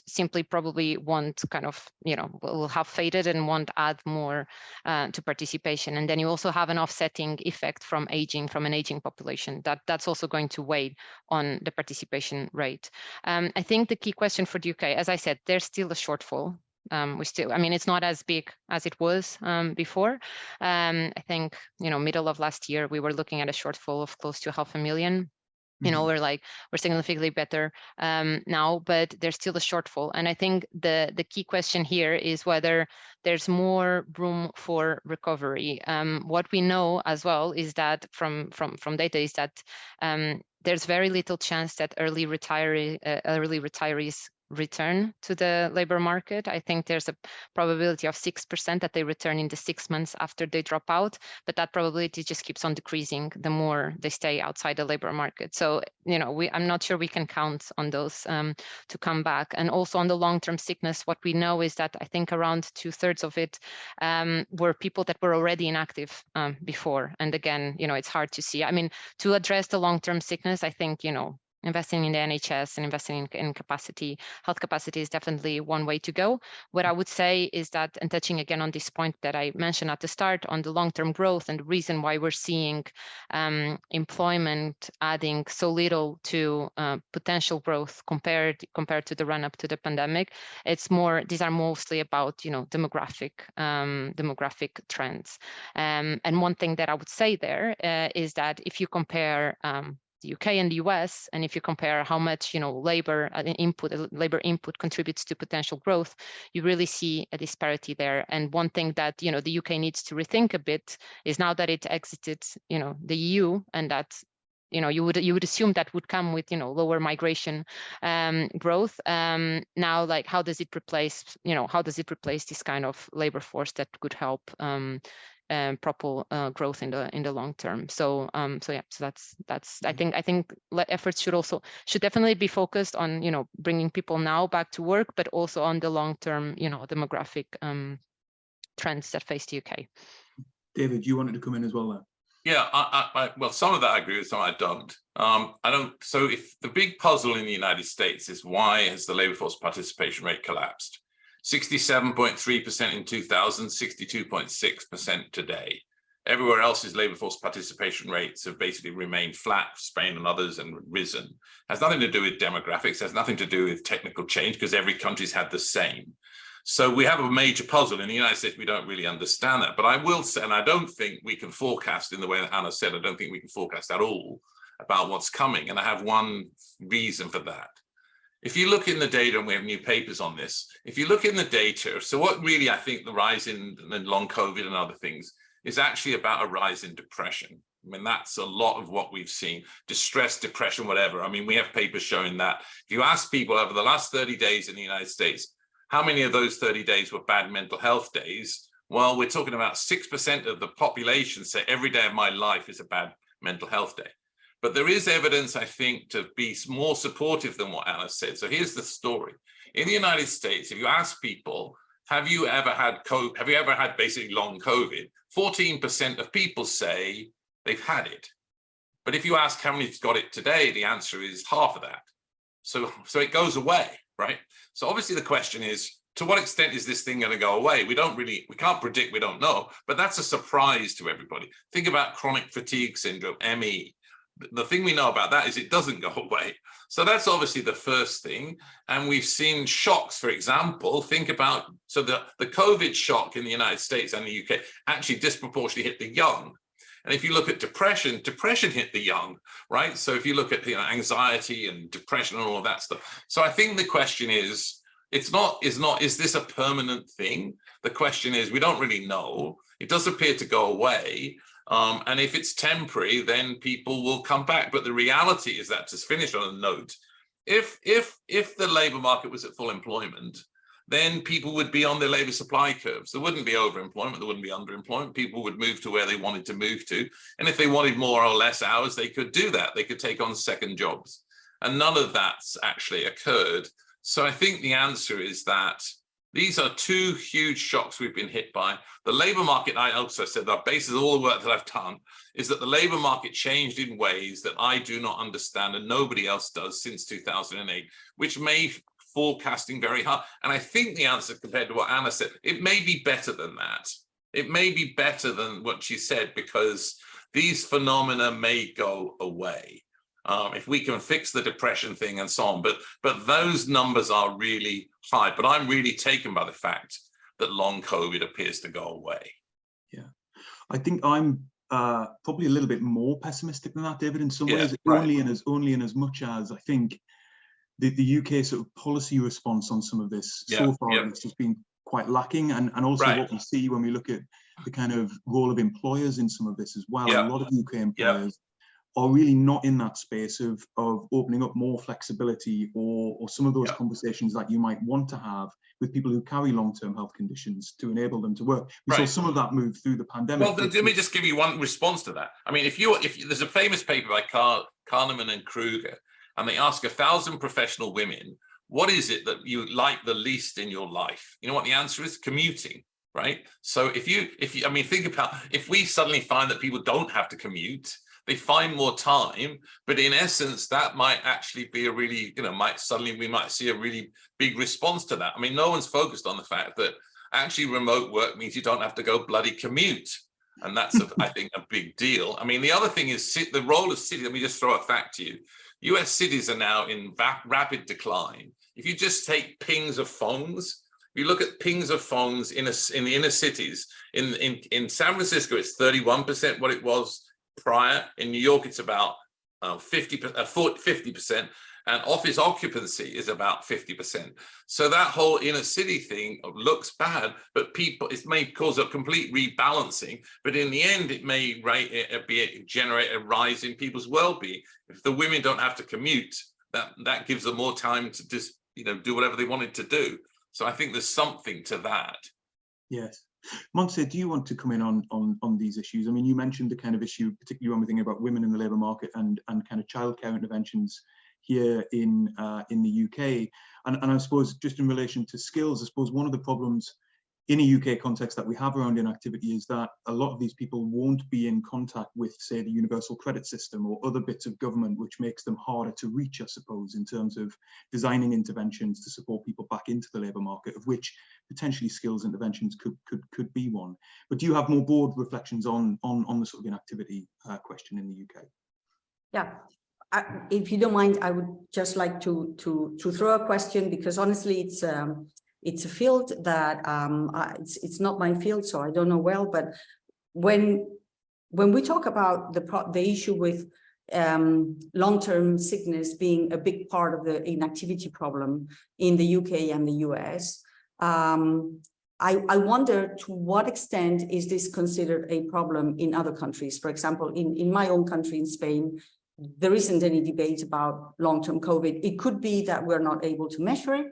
simply probably won't kind of will have faded and won't add more to participation. And then you also have an offsetting effect from an aging population that's also going to weigh on the participation rate. I think the key question for the UK, as I said, there's still a shortfall. It's not as big as it was before. I think middle of last year we were looking at a shortfall of close to 500,000. We're significantly better now, but there's still a shortfall. And I think the key question here is whether there's more room for recovery. What we know as well is that from data is that there's very little chance that early retirees return to the labor market. I think there's a probability of 6% that they return in the 6 months after they drop out, but that probability just keeps on decreasing the more they stay outside the labor market. So, I'm not sure we can count on those to come back. And also on the long-term sickness, what we know is that I think around 2/3 of it were people that were already inactive before. And again, it's hard to see. To address the long-term sickness, I think, investing in the NHS and investing in health capacity is definitely one way to go. What I would say is that, and touching again on this point that I mentioned at the start on the long-term growth and the reason why we're seeing employment adding so little to potential growth compared to the run-up to the pandemic, these are mostly about demographic trends. And one thing that I would say there is that if you compare the UK and the US, and if you compare how much labor input contributes to potential growth, you really see a disparity there. And one thing that the UK needs to rethink a bit is, now that it exited the EU, and that you would assume that would come with lower migration growth. Now, how does it replace this kind of labor force that could help propel growth in the long term? So that's I think efforts should definitely be focused on bringing people now back to work, but also on the long term demographic trends that face the UK. David, you wanted to come in as well there. Yeah, well, some of that I agree with, some I don't. So if the big puzzle in the United States is, why has the labor force participation rate collapsed? 67.3% in 2000, 62.6% today. Everywhere else's labor force participation rates have basically remained flat, Spain and others, and risen. Has nothing to do with demographics, has nothing to do with technical change, because every country's had the same. So we have a major puzzle. In the United States, we don't really understand that. But I will say, and I don't think we can forecast in the way that Anna said, I don't think we can forecast at all about what's coming. And I have one reason for that. If you look in the data, and we have new papers on this, if you look in the data, so what really I think the rise in long COVID and other things is actually about a rise in depression. I mean, that's a lot of what we've seen, distress, depression, whatever. I mean, we have papers showing that. If you ask people over the last 30 days in the United States, how many of those 30 days were bad mental health days? Well, we're talking about 6% of the population say every day of my life is a bad mental health day. But there is evidence, I think, to be more supportive than what Anna said. So here's the story. In the United States, if you ask people, have you ever had basically long COVID? 14% of people say they've had it. But if you ask how many's got it today, the answer is half of that. So it goes away, right? So obviously the question is, to what extent is this thing going to go away? We can't predict, we don't know, but that's a surprise to everybody. Think about chronic fatigue syndrome, ME. The thing we know about that is it doesn't go away. So that's obviously the first thing. And we've seen shocks, for example, think about, so the COVID shock in the United States and the UK actually disproportionately hit the young. And if you look at depression, depression hit the young, right? So if you look at anxiety and depression and all of that stuff. So I think the question is, is this a permanent thing? The question is, we don't really know. It does appear to go away. And if it's temporary, then people will come back. But the reality is that, to finish on a note, if the labor market was at full employment, then people would be on their labor supply curves. There wouldn't be overemployment, there wouldn't be underemployment. People would move to where they wanted to move to. And if they wanted more or less hours, they could do that. They could take on second jobs. And none of that's actually occurred. So I think the answer is that these are two huge shocks we've been hit by. The labor market, I also said, that basis of all the work that I've done, is that the labor market changed in ways that I do not understand and nobody else does since 2008, which made forecasting very hard. And I think the answer, compared to what Anna said, it may be better than that. It may be better than what she said, because these phenomena may go away. If we can fix the depression thing and so on, but those numbers are really high. But I'm really taken by the fact that long COVID appears to go away. Yeah, I think I'm probably a little bit more pessimistic than that, David, in some ways, right. only in as much as I think the UK sort of policy response on some of this so far has been quite lacking, and also what we see when we look at the kind of role of employers in some of this as well. A lot of UK employers are really not in that space of opening up more flexibility or some of those conversations that you might want to have with people who carry long-term health conditions to enable them to work. We saw some of that move through the pandemic. Well, let me just give you one response to that. I mean, if there's a famous paper by Kahneman and Kruger, and they ask 1,000 professional women, what is it that you like the least in your life? You know what the answer is? Commuting, right? So if you think about, if we suddenly find that people don't have to commute, they find more time, but in essence, that might actually be a really, we might see a really big response to that. I mean, no one's focused on the fact that actually remote work means you don't have to go bloody commute. And that's, I think, a big deal. I mean, the other thing is the role of cities. Let me just throw a fact to you. US cities are now in rapid decline. If you just take pings of phones, if you look at pings of phones in the inner cities, in San Francisco, it's 31% what it was prior. In New York, it's about 50%, and office occupancy is about 50%. So that whole inner city thing looks bad, but it may cause a complete rebalancing, but in the end, it may generate a rise in people's well-being. If the women don't have to commute, that gives them more time to just, do whatever they wanted to do. So I think there's something to that. Yes. Montserrat, do you want to come in on these issues? I mean, you mentioned the kind of issue, particularly when we're thinking about women in the labour market and kind of childcare interventions here in the UK. And I suppose just in relation to skills, I suppose one of the problems in a UK context that we have around inactivity is that a lot of these people won't be in contact with, say, the universal credit system or other bits of government, which makes them harder to reach, I suppose, in terms of designing interventions to support people back into the labour market, of which potentially skills interventions could be one. But do you have more broad reflections on the sort of inactivity question in the UK? Yeah. If you don't mind, I would just like to throw a question, because honestly, it's a field that it's not my field, so I don't know well. But when we talk about the issue with long-term sickness being a big part of the inactivity problem in the UK and the US. I wonder to what extent is this considered a problem in other countries? For example, in my own country, in Spain, there isn't any debate about long-term COVID. It could be that we're not able to measure it,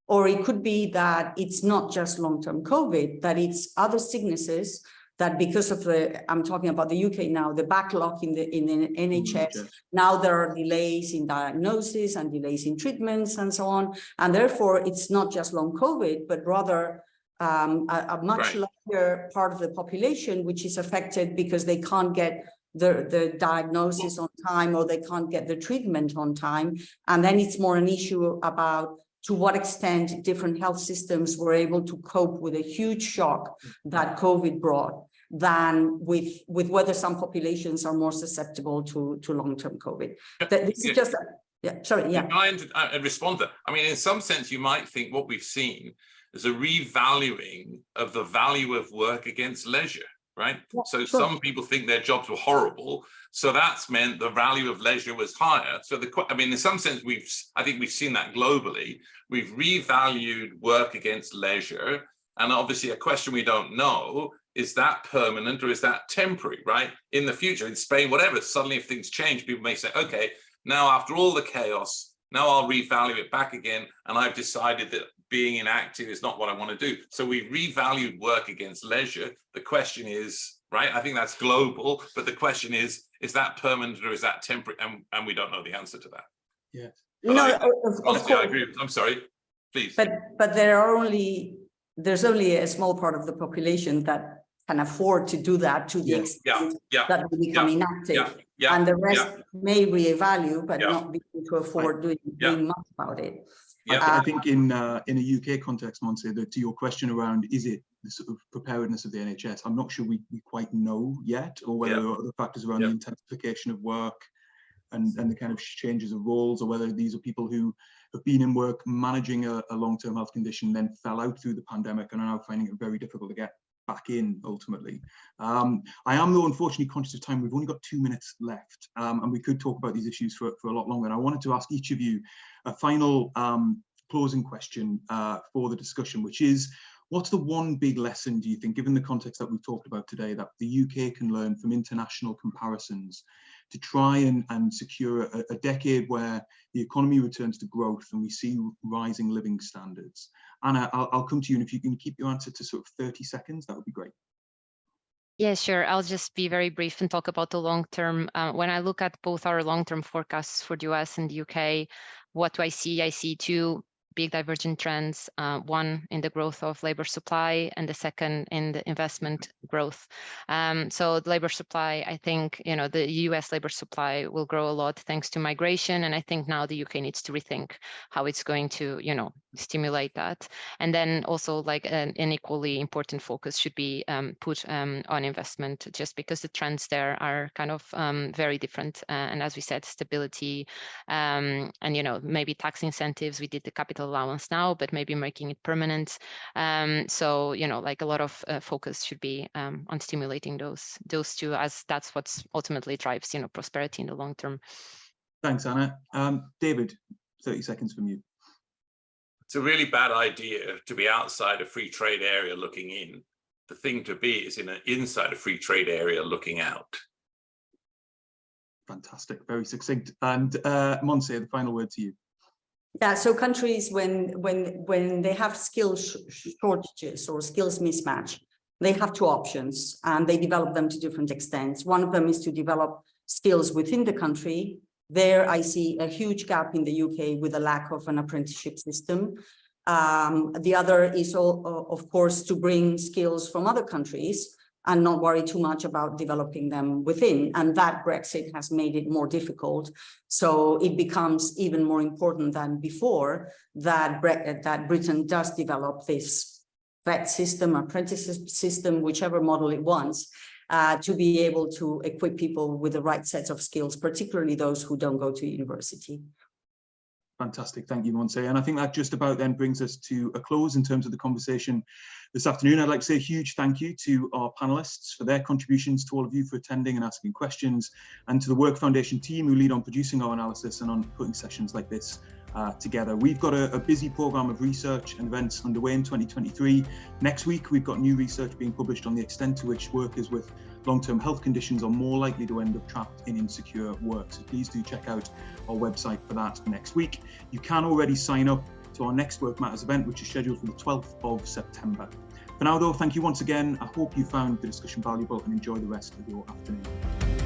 or it could be that it's not just long-term COVID, that it's other sicknesses that because of I'm talking about the UK now, the backlog in the NHS, now there are delays in diagnosis and delays in treatments and so on. And therefore, it's not just long COVID, but rather a much larger part of the population, which is affected because they can't get the diagnosis on time, or they can't get the treatment on time. And then it's more an issue about to what extent different health systems were able to cope with a huge shock that COVID brought, than with whether some populations are more susceptible to long-term COVID. This is just, I respond to that. I mean, in some sense, you might think what we've seen is a revaluing of the value of work against leisure, right? Yeah, so some people think their jobs were horrible, so that's meant the value of leisure was higher. So I mean, in some sense, I think we've seen that globally. We've revalued work against leisure, and obviously a question we don't know, is that permanent or is that temporary, right? In the future, in Spain, whatever, suddenly if things change, people may say, okay, now after all the chaos, now I'll revalue it back again, and I've decided that being inactive is not what I want to do. So we revalued work against leisure. The question is, right, I think that's global, but the question is that permanent or is that temporary? And we don't know the answer to that. Yeah. Honestly, I agree. I'm sorry, please. But there's only a small part of the population that can afford to do that to the extent that they become inactive. And the rest may reevaluate, but not be able to afford doing much about it. I think in a UK context, Montse, that to your question around, is it the sort of preparedness of the NHS, I'm not sure we quite know yet, or whether there are other factors around the intensification of work and the kind of changes of roles, or whether these are people who have been in work managing a long-term health condition, then fell out through the pandemic and are now finding it very difficult to get back in ultimately. I am, though, unfortunately conscious of time. We've only got 2 minutes left, and we could talk about these issues for a lot longer. And I wanted to ask each of you a final closing question for the discussion, which is, what's the one big lesson, do you think, given the context that we've talked about today, that the UK can learn from international comparisons to try and secure a decade where the economy returns to growth and we see rising living standards? Anna, I'll come to you, and if you can keep your answer to sort of 30 seconds, that would be great. Yeah, sure. I'll just be very brief and talk about the long term. When I look at both our long-term forecasts for the US and the UK, what do I see? I see two big divergent trends, one in the growth of labor supply and the second in the investment growth. So the labor supply, I think, the US labor supply will grow a lot thanks to migration. And I think now the UK needs to rethink how it's going to, stimulate that. And then also like an equally important focus should be put on investment, just because the trends there are kind of very different. And as we said, stability and, maybe tax incentives. We did the capital allowance now, but maybe making it permanent. So, like a lot of focus should be on stimulating those two, as that's what's ultimately drives, prosperity in the long term. Thanks, Anna. David, 30 seconds from you. It's a really bad idea to be outside a free trade area looking in. The thing to be is inside a free trade area looking out. Fantastic, very succinct. And Montse, the final word to you. Yeah, so countries, when they have skills shortages or skills mismatch, they have two options, and they develop them to different extents. One of them is to develop skills within the country. There I see a huge gap in the UK with a lack of an apprenticeship system. The other is, of course, to bring skills from other countries and not worry too much about developing them within. And that Brexit has made it more difficult. So it becomes even more important than before that Britain does develop this vet system, apprenticeship system, whichever model it wants, to be able to equip people with the right sets of skills, particularly those who don't go to university. Fantastic. Thank you, Montserrat. And I think that just about then brings us to a close in terms of the conversation this afternoon. I'd like to say a huge thank you to our panelists for their contributions, to all of you for attending and asking questions, and to the Work Foundation team who lead on producing our analysis and on putting sessions like this together. We've got a busy programme of research and events underway in 2023. Next week, we've got new research being published on the extent to which workers with long-term health conditions are more likely to end up trapped in insecure work. So please do check out our website for that next week. You can already sign up to our next Work Matters event, which is scheduled for the 12th of September. For now, though, thank you once again. I hope you found the discussion valuable and enjoy the rest of your afternoon.